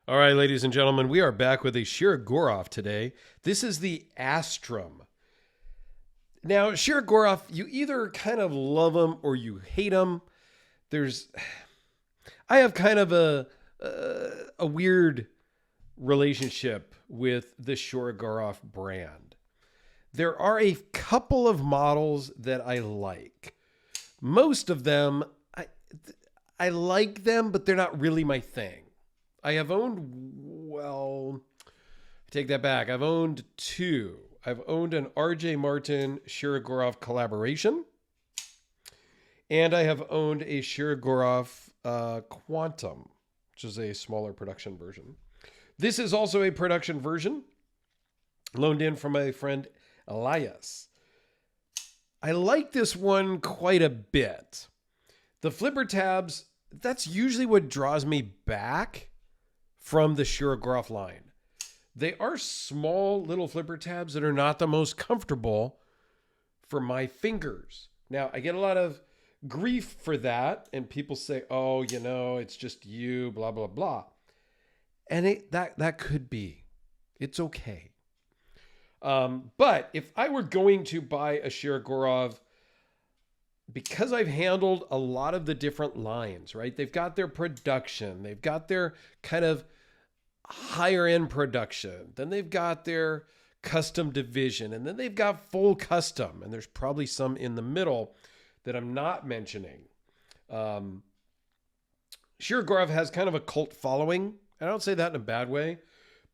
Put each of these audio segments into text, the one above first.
All right, ladies and gentlemen, we are back with a Shirogorov today. This is the Astrum. Now, Shirogorov, you either kind of love them or you hate them. I have kind of a weird relationship with the Shirogorov brand. There are a couple of models that I like. Most of them, I like them, but they're not really my thing. I have owned, I take that back. I've owned two. I've owned an RJ Martin Shirogorov collaboration, and I have owned a Shirogorov Quantum, which is a smaller production version. This is also a production version, loaned in from my friend Elias. I like this one quite a bit. The flipper tabs, that's usually what draws me back from the Shirogorov line. They are small little flipper tabs that are not the most comfortable for my fingers. Now, I get a lot of grief for that, and people say, oh, it's just you, blah, blah, blah. And that could be. It's okay. But if I were going to buy a Shirogorov, because I've handled a lot of the different lines, right? They've got their production. They've got their kind of higher end production. Then they've got their custom division. And then they've got full custom. And there's probably some in the middle that I'm not mentioning. Shirogorov has kind of a cult following. I don't say that in a bad way.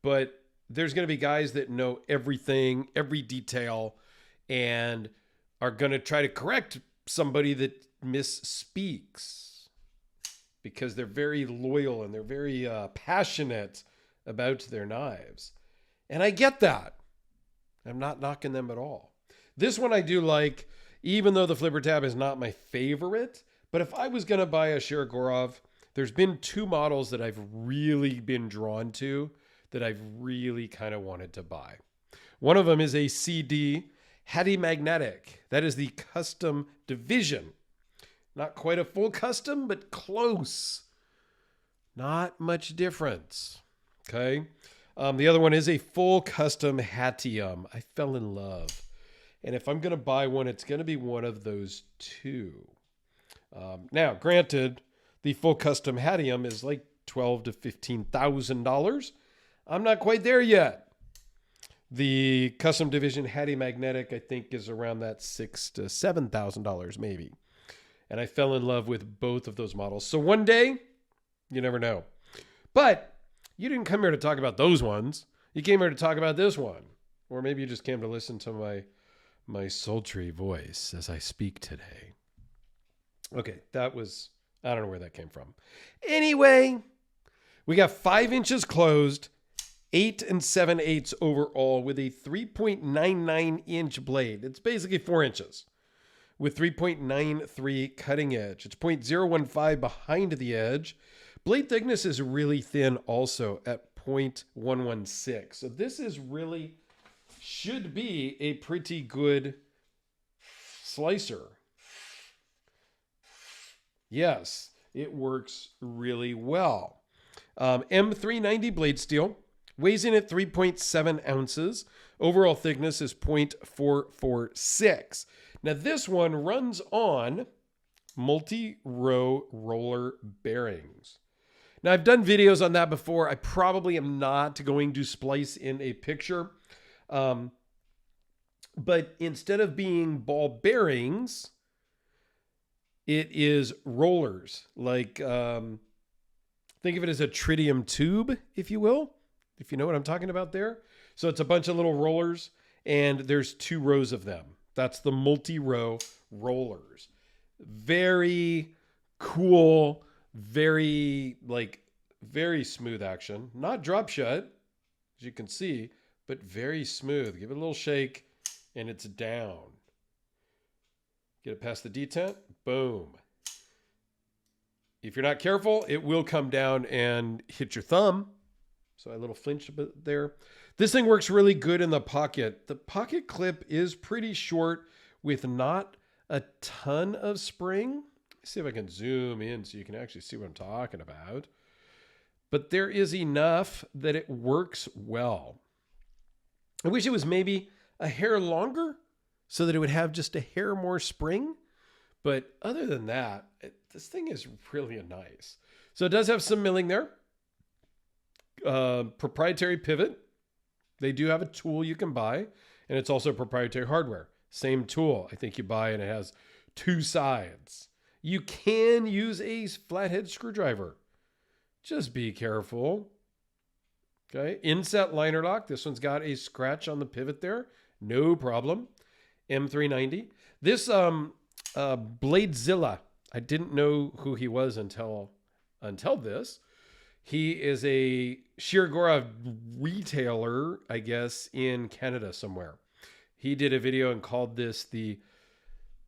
But there's going to be guys that know everything, every detail, and are going to try to correct somebody that misspeaks because they're very loyal and they're very passionate about their knives. And I get that. I'm not knocking them at all. This one I do like, even though the flipper tab is not my favorite. But if I was going to buy a Shirogorov, there's been two models that I've really been drawn to that I've really kind of wanted to buy. One of them is a CD Hattie Magnetic. That is the custom division. Not quite a full custom, but close. Not much difference. Okay. The other one is a full custom Hattium. I fell in love. And if I'm going to buy one, it's going to be one of those two. Now, granted, the full custom Hattium is like $12,000 to $15,000. I'm not quite there yet. The custom division Hattie Magnetic, I think, is around that $6,000 to $7,000 maybe. And I fell in love with both of those models. So one day, you never know. But you didn't come here to talk about those ones. You came here to talk about this one. Or maybe you just came to listen to my sultry voice as I speak today. Okay, I don't know where that came from. Anyway, we got 5 inches closed. 8 7/8 overall with a 3.99 inch blade. It's basically 4 inches with 3.93 cutting edge. It's 0.015 behind the edge. Blade thickness is really thin also at 0.116. So this should be a pretty good slicer. Yes, it works really well. M390 blade steel. Weighs in at 3.7 ounces. Overall thickness is 0.446. Now this one runs on multi-row roller bearings. Now I've done videos on that before. I probably am not going to splice in a picture. But instead of being ball bearings, it is rollers. Like, think of it as a tritium tube, if you will. If you know what I'm talking about there. So it's a bunch of little rollers and there's 2 rows of them. That's the multi-row rollers. Very cool, very smooth action. Not drop shut, as you can see, but very smooth. Give it a little shake and it's down. Get it past the detent, boom. If you're not careful, it will come down and hit your thumb. So I little flinched a bit there. This thing works really good in the pocket. The pocket clip is pretty short with not a ton of spring. Let's see if I can zoom in so you can actually see what I'm talking about. but there is enough that it works well. I wish it was maybe a hair longer so that it would have just a hair more spring. But other than that, this thing is really nice. So it does have some milling there. Proprietary pivot. They do have a tool you can buy, and it's also proprietary hardware. Same tool I think you buy, and it has 2 sides. You can use a flathead screwdriver. Just be careful. Okay, inset liner lock. This one's got a scratch on the pivot there. No problem. M390. This Bladezilla, I didn't know who he was until this. He is a Shirogorov retailer, I guess, in Canada somewhere. He did a video and called this the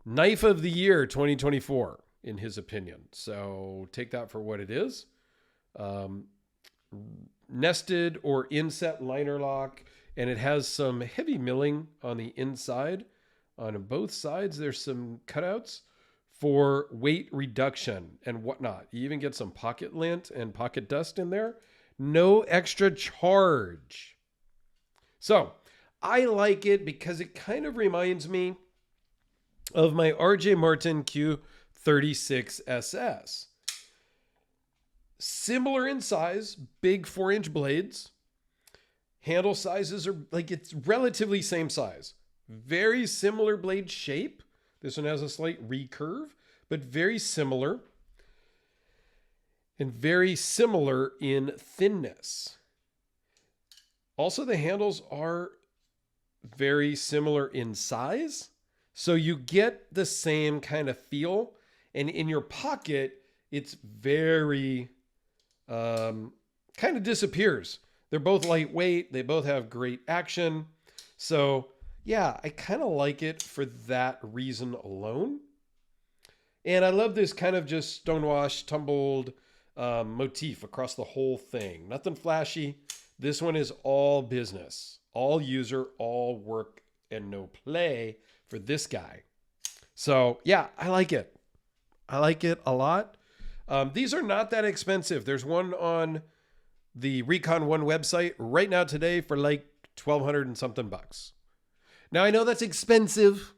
Knife of the Year 2024, in his opinion. So take that for what it is. Nested or inset liner lock, and it has some heavy milling on the inside. On both sides, there's some cutouts for weight reduction and whatnot. You even get some pocket lint and pocket dust in there. No extra charge. So I like it because it kind of reminds me of my RJ Martin Q36SS. Similar in size, big 4-inch blades. Handle sizes are like, it's relatively same size. Very similar blade shape. This one has a slight recurve, but very similar. And very similar in thinness. Also, the handles are very similar in size. So you get the same kind of feel. And in your pocket, it's very kind of disappears. They're both lightweight. They both have great action. So yeah, I kind of like it for that reason alone. And I love this kind of just stonewashed, tumbled motif across the whole thing. Nothing flashy. This one is all business, all user, all work, and no play for this guy. So yeah, I like it. I like it a lot. These are not that expensive. There's one on the Recon One website right now today for like $1,200 and something bucks. Now I know that's expensive.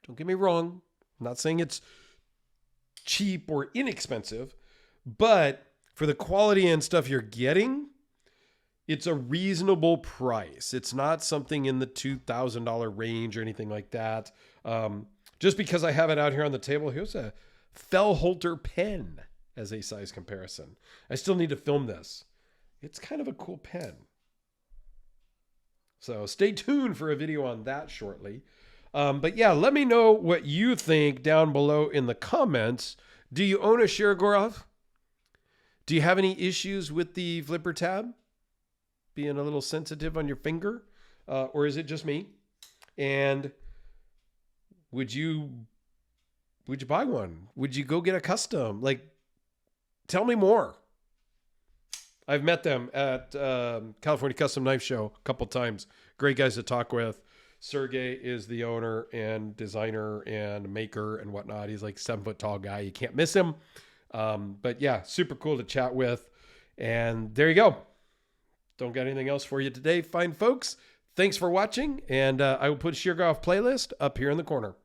Don't get me wrong. I'm not saying it's cheap or inexpensive, but for the quality and stuff you're getting, it's a reasonable price. It's not something in the $2,000 range or anything like that. Just because I have it out here on the table, here's a Fellholter pen as a size comparison. I still need to film this. It's kind of a cool pen. So stay tuned for a video on that shortly. But yeah, let me know what you think down below in the comments. Do you own a Shirogorov? Do you have any issues with the flipper tab being a little sensitive on your finger? Or is it just me? And would you buy one? Would you go get a custom? Like, tell me more. I've met them at California Custom Knife Show a couple times. Great guys to talk with. Sergey is the owner and designer and maker and whatnot. He's like 7-foot tall guy. You can't miss him. But yeah, super cool to chat with. And there you go. Don't got anything else for you today, fine folks. Thanks for watching. And I will put Shirogorov playlist up here in the corner.